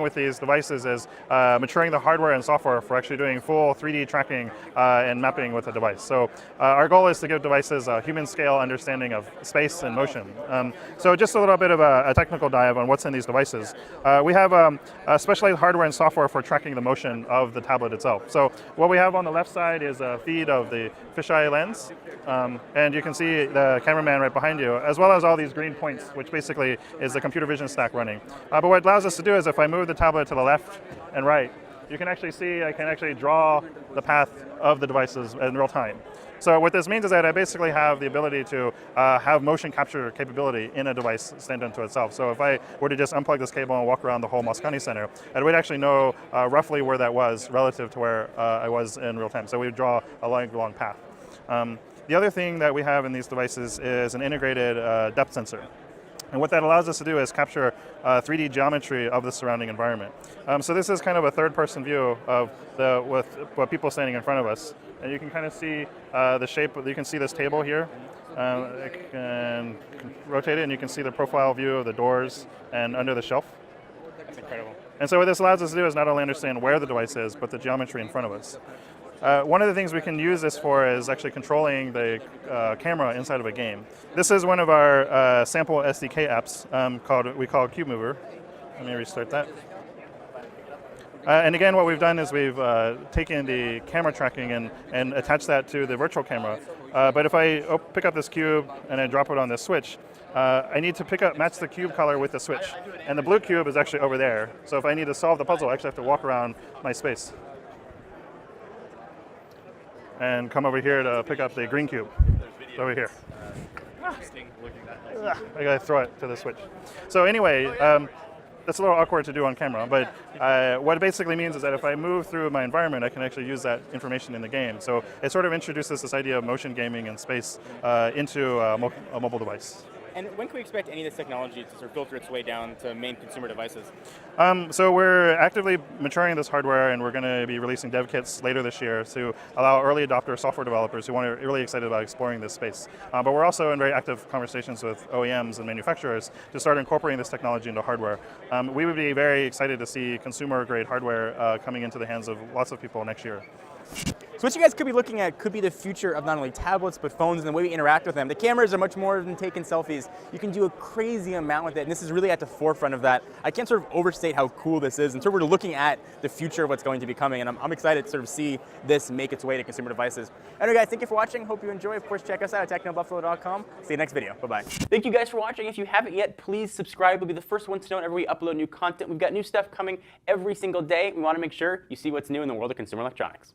with these devices is maturing the hardware and software for actually doing full 3D tracking and mapping with the device. So our goal is to give devices a human scale understanding of space and motion. So just a little bit of a technical dive on what's in these devices. We have specialized hardware and software for tracking the motion of the tablet itself. So what we have on the left side is a feed of the fisheye lens, and you can see the cameraman right behind you, as well as all these green points, which basically is the computer vision stack running. But what it allows us to do is if I move the tablet to the left and right, you can actually see I can actually draw the path of the devices in real time. So what this means is that I basically have the ability to have motion capture capability in a device stand unto itself. So if I were to just unplug this cable and walk around the whole Moscone Center, I would actually know roughly where that was relative to where I was in real time. So we would draw a long path. The other thing that we have in these devices is an integrated depth sensor. And what that allows us to do is capture 3D geometry of the surrounding environment. So this is kind of a third-person view of with people standing in front of us. And you can kind of see the shape. You can see this table here. And rotate it, and you can see the profile view of the doors and under the shelf. That's incredible. And so what this allows us to do is not only understand where the device is, but the geometry in front of us. One of the things we can use this for is actually controlling the camera inside of a game. This is one of our sample SDK apps we call Cube Mover. Let me restart that. And again, what we've done is we've taken the camera tracking and attached that to the virtual camera. But if I pick up this cube and I drop it on this switch, I need to match the cube color with the switch. And the blue cube is actually over there. So if I need to solve the puzzle, I actually have to walk around my space and come over here to pick up the green cube. It's over here. I gotta throw it to the switch. So anyway, that's a little awkward to do on camera, but what it basically means is that if I move through my environment, I can actually use that information in the game. So it sort of introduces this idea of motion gaming in space into a mobile device. And when can we expect any of this technology to sort of filter its way down to main consumer devices? So we're actively maturing this hardware, and we're going to be releasing dev kits later this year to allow early adopter software developers who are really excited about exploring this space. But we're also in very active conversations with OEMs and manufacturers to start incorporating this technology into hardware. We would be very excited to see consumer-grade hardware coming into the hands of lots of people next year. So what you guys could be looking at could be the future of not only tablets, but phones and the way we interact with them. The cameras are much more than taking selfies. You can do a crazy amount with it, and this is really at the forefront of that. I can't sort of overstate how cool this is, and so we're looking at the future of what's going to be coming, and I'm excited to sort of see this make its way to consumer devices. Anyway, guys, thank you for watching. Hope you enjoy. Of course, check us out at technobuffalo.com. See you next video. Bye-bye. Thank you guys for watching. If you haven't yet, please subscribe. You'll be the first ones to know whenever we upload new content. We've got new stuff coming every single day. We want to make sure you see what's new in the world of consumer electronics.